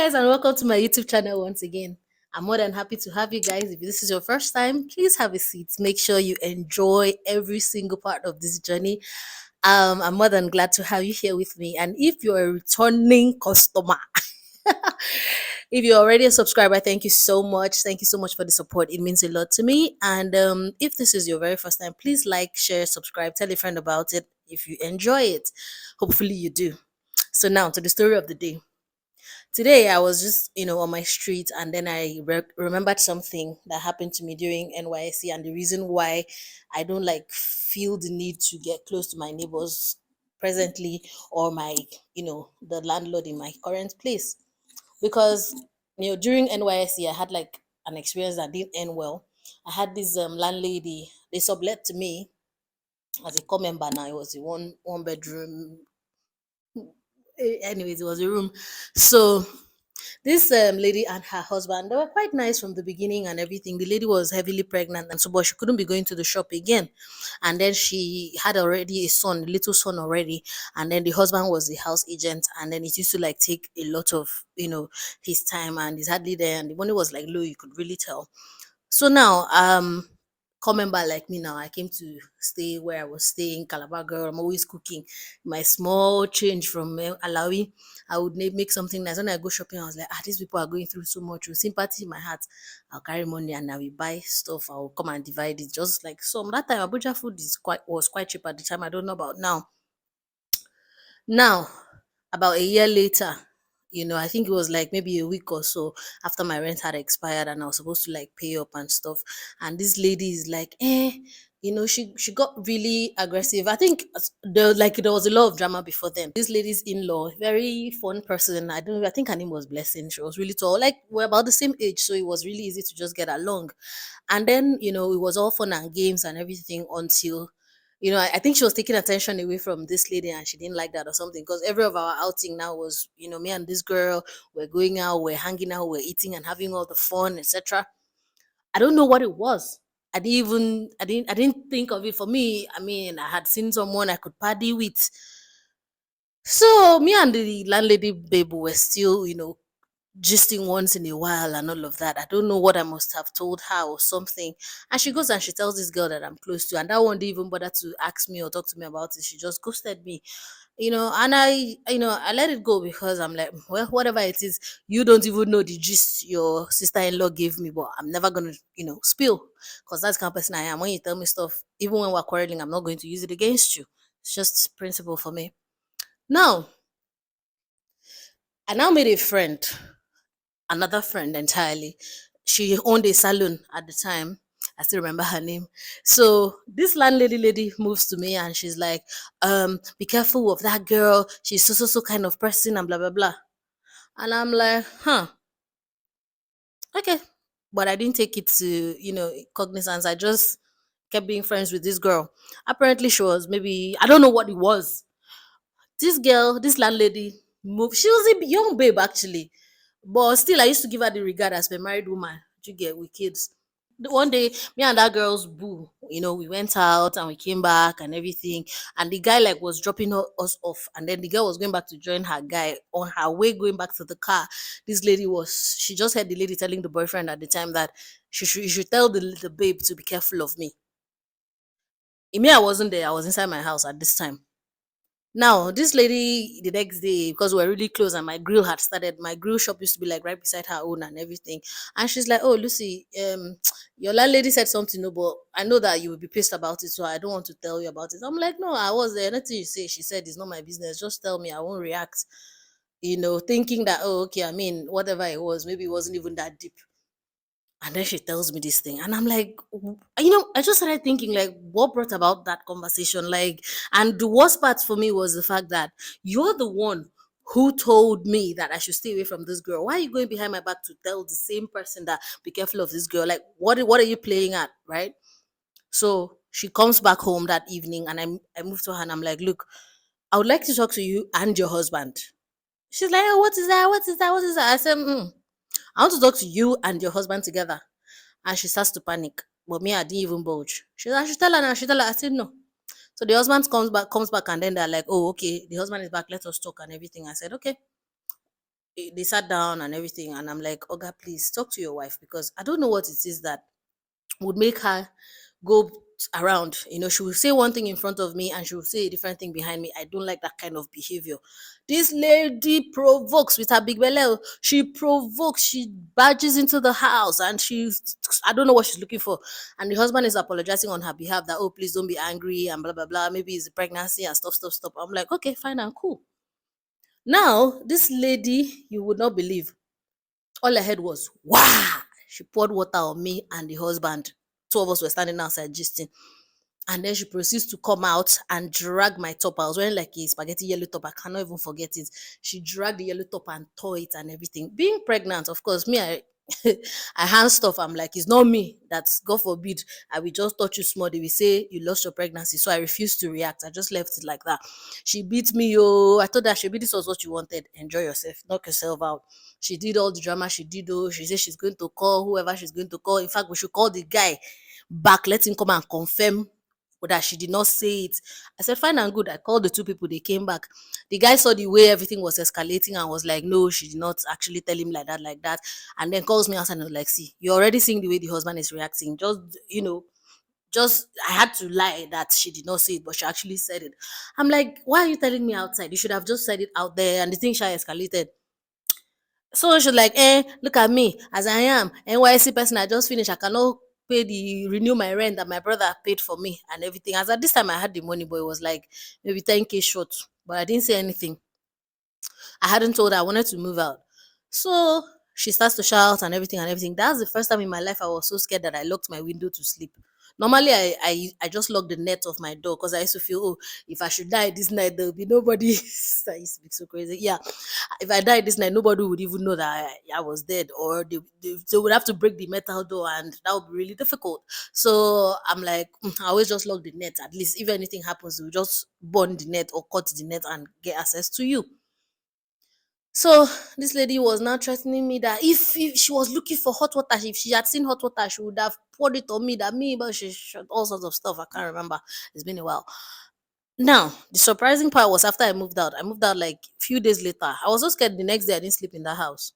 guys, and welcome to my YouTube channel once again. I'm more than happy to have you guys. If this is your first time, please have a seat. Make sure you enjoy every single part of this journey. I'm more than glad to have you here with me. And if you're a returning customer, if you're already a subscriber, thank you so much. Thank you so much for the support. It means a lot to me. And if this is your very first time, please like, share, subscribe, tell a friend about it if you enjoy it. Hopefully, you do. So, now to the story of the day. Today, I was just, on my street, and then I remembered something that happened to me during NYC, and the reason why I don't like feel the need to get close to my neighbors presently, or my, the landlord in my current place. Because, during NYC, I had like an experience that didn't end well. I had this landlady, they sublet to me as a core member now. It was a one bedroom. Anyways, it was a room. So this lady and her husband, they were quite nice from the beginning and everything. The lady was heavily pregnant, and so, but she couldn't be going to the shop again. And then she had already a son, a little son already. And then the husband was the house agent, and then it used to like take a lot of, his time, and he's hardly there. And the money was like low, you could really tell. So now, come member like me now, I came to stay where I was staying, Calabar girl. I'm always cooking. My small change from Alawi, I would make something nice. When I go shopping, I was like, these people are going through so much with sympathy in my heart. I'll carry money and I will buy stuff. I'll come and divide it. Just like some that time, Abuja food was quite cheap at the time. I don't know about now. Now, about a year later, I think it was like maybe a week or so after my rent had expired and I was supposed to like pay up and stuff. And this lady is like, she got really aggressive. I think there was a lot of drama before then. This lady's in-law, very fun person. I think her name was Blessing. She was really tall. Like we're about the same age, so it was really easy to just get along. And then, it was all fun and games and everything until, I think she was taking attention away from this lady and she didn't like that or something. Because every of our outing now was, me and this girl, we're going out, we're hanging out, we're eating and having all the fun, etc. I don't know what it was. I didn't think of it. For me, I mean, I had seen someone I could party with. So me and the landlady babe were still, gisting once in a while and all of that. I don't know what I must have told her or something. And she goes and she tells this girl that I'm close to, and that one didn't even bother to ask me or talk to me about it. She just ghosted me, and I let it go because I'm like, well, whatever it is, you don't even know the gist your sister-in-law gave me, but I'm never gonna, spill because that's the kind of person I am. When you tell me stuff, even when we're quarreling, I'm not going to use it against you. It's just principle for me. Now, I now made a friend, another friend entirely. She owned a salon at the time. I still remember her name. So this landlady lady moves to me and she's like, be careful of that girl. She's so kind of person and blah blah blah. And I'm like, huh, okay. But I didn't take it to, cognizance. I just kept being friends with this girl. Apparently she was maybe, I don't know what it was. This girl, this landlady moved. She was a young babe actually. But still, I used to give her the regard as a married woman. You get with kids. One day, me and that girl's boo, we went out and we came back and everything. And the guy like was dropping us off, and then the girl was going back to join her guy. On her way going back to the car, this lady she just heard the lady telling the boyfriend at the time that you should tell the babe to be careful of me. In me, I wasn't there. I was inside my house at this time. Now, this lady, the next day, because we were really close and my grill had started, my grill shop used to be like right beside her own and everything. And she's like, oh, Lucy, your landlady said something, no, but I know that you will be pissed about it, so I don't want to tell you about it. I'm like, no, I was there. Nothing you say, she said, it's not my business. Just tell me, I won't react. Thinking that, oh, okay, I mean, whatever it was, maybe it wasn't even that deep. And then she tells me this thing, and I'm like, I just started thinking, like, what brought about that conversation? Like, and the worst part for me was the fact that you're the one who told me that I should stay away from this girl. Why are you going behind my back to tell the same person that be careful of this girl? Like, what are you playing at, right? So she comes back home that evening, and I move to her and I'm like, look, I would like to talk to you and your husband. She's like, oh, what is that? What is that? What is that? I said, I want to talk to you and your husband together. And she starts to panic. But me, I didn't even budge. She said, I should tell her now. I should tell her. I said, no. So the husband comes back, and then they're like, oh, okay, the husband is back. Let us talk and everything. I said, okay. they sat down and everything, and I'm like, Oga, please talk to your wife, because I don't know what it is that would make her go around. She will say one thing in front of me and she will say a different thing behind me. I don't like that kind of behavior. This lady provokes with her big belly. She provokes, she barges into the house, and I don't know what she's looking for. And the husband is apologizing on her behalf that, oh, please don't be angry and blah blah blah. Maybe it's a pregnancy and stuff, stuff, stuff. I'm like, okay, fine and cool. Now, this lady, you would not believe, all I heard was, wow. She poured water on me and the husband. Two of us were standing outside gisting. And then she proceeds to come out and drag my top. I was wearing like a spaghetti yellow top. I cannot even forget it. She dragged the yellow top and tore it and everything. Being pregnant, of course, me, I I hand stuff. I'm like, it's not me. That's, God forbid, I will just touch you small. They will say you lost your pregnancy. So I refused to react. I just left it like that. She beat me, yo. I told her, Shebi, this was what you wanted. Enjoy yourself. Knock yourself out. She did all the drama she did, oh. She said she's going to call whoever she's going to call. In fact, we should call the guy back. Let him come and confirm that she did not say it. I said, fine and good. I called the two people. They came back. The guy saw the way everything was escalating and was like, no, she did not actually tell him like that, like that. And then calls me outside and was like, see, you're already seeing the way the husband is reacting. Just I had to lie that she did not say it, but she actually said it. I'm like, why are you telling me outside? You should have just said it out there. And the thing she escalated. So she's like, look at me as I am. NYC person, I just finished. I cannot renew my rent that my brother paid for me and everything. As at this time, I had the money, but it was like maybe 10K short. But I didn't say anything. I hadn't told her I wanted to move out. So she starts to shout and everything and everything. That's the first time in my life I was so scared that I locked my window to sleep. Normally, I just lock the net of my door because I used to feel, oh, if I should die this night, there'll be nobody. I used to be so crazy. Yeah, if I died this night, nobody would even know that I was dead, or they would have to break the metal door, and that would be really difficult. So I'm like, I always just lock the net. At least if anything happens, we'll just burn the net or cut the net and get access to you. So this lady was now threatening me that if she was looking for hot water, if she had seen hot water, she would have poured it on me. That me, but she all sorts of stuff. I can't remember. It's been a while. Now, the surprising part was after I moved out. I moved out like a few days later. I was so scared the next day I didn't sleep in that house.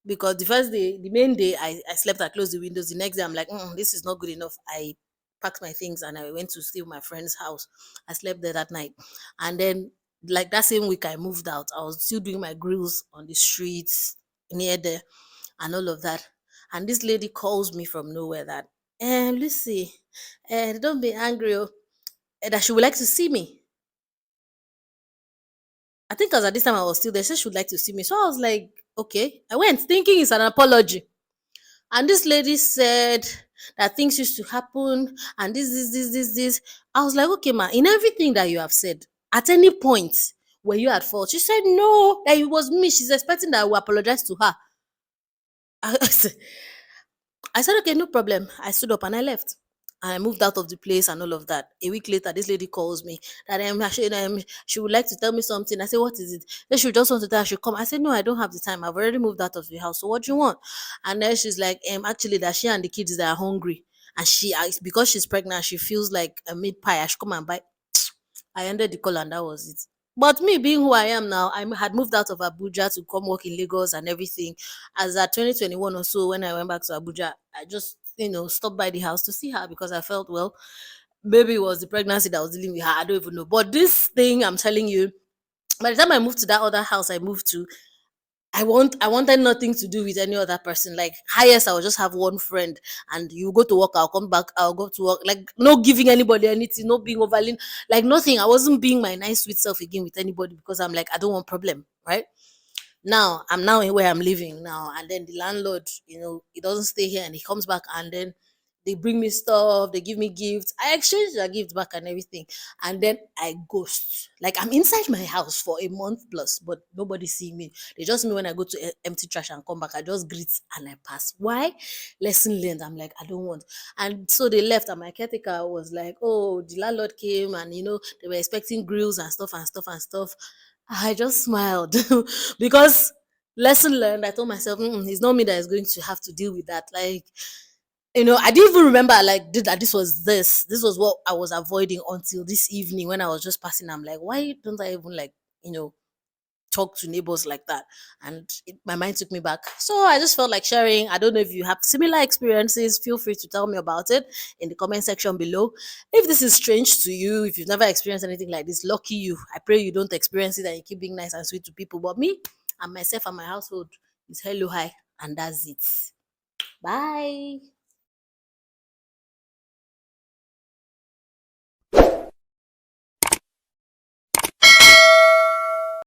Because the first day, the main day, I slept, I closed the windows. The next day, I'm like, this is not good enough. I packed my things and I went to stay with my friend's house. I slept there that night. And then, like that same week, I moved out. I was still doing my grills on the streets near there and all of that. And this lady calls me from nowhere that, Lucy, don't be angry, oh, that she would like to see me. I think because at this time I was still there, she said she would like to see me. So I was like, okay. I went thinking it's an apology. And this lady said that things used to happen and this. I was like, okay, ma, in everything that you have said, at any point were you at fault? She said, no, that it was me. She's expecting that I will apologize to her. I said, okay, no problem. I stood up and I left. And I moved out of the place and all of that. A week later, this lady calls me that she would like to tell me something. I said, what is it? Then she just want to tell her she come. I said, no, I don't have the time. I've already moved out of the house. So what do you want? And then she's like, actually, that she and the kids, they are hungry. And because she's pregnant, she feels like a meat pie. I should come and buy. I ended the call and that was it. But me being who I am now, I had moved out of Abuja to come work in Lagos and everything. As at 2021 or so, when I went back to Abuja, I just, stopped by the house to see her because I felt, well, maybe it was the pregnancy that was dealing with her. I don't even know. But this thing, I'm telling you, by the time I moved to that other house I moved to, I wanted nothing to do with any other person. Like highest, I will just have one friend, and you go to work, I'll come back, I'll go to work. Like no giving anybody anything, no being overly, like nothing. I wasn't being my nice sweet self again with anybody because I'm like I don't want problem, right? Now I'm now in where I'm living now, and then the landlord, he doesn't stay here and he comes back, and then they bring me stuff, they give me gifts. I exchange their gifts back and everything, and then I ghost. Like I'm inside my house for a month plus, but nobody see me. They just me when I go to empty trash and come back. I just greet and I pass. Why? Lesson learned. I'm like I don't want, and so they left, and my caretaker was like, "Oh, the landlord came, and they were expecting grills and stuff and stuff and stuff." I just smiled because lesson learned. I told myself, it's not me that is going to have to deal with that. Like, I didn't even remember like that this was this. This was what I was avoiding until this evening when I was just passing. I'm like, why don't I even like, you know, talk to neighbors like that. And my mind took me back. So I just felt like sharing. I don't know if you have similar experiences. Feel free to tell me about it in the comment section below. If this is strange to you, if you've never experienced anything like this, lucky you. I pray you don't experience it and you keep being nice and sweet to people. But me and myself and my household is hello, hi, and that's it. Bye.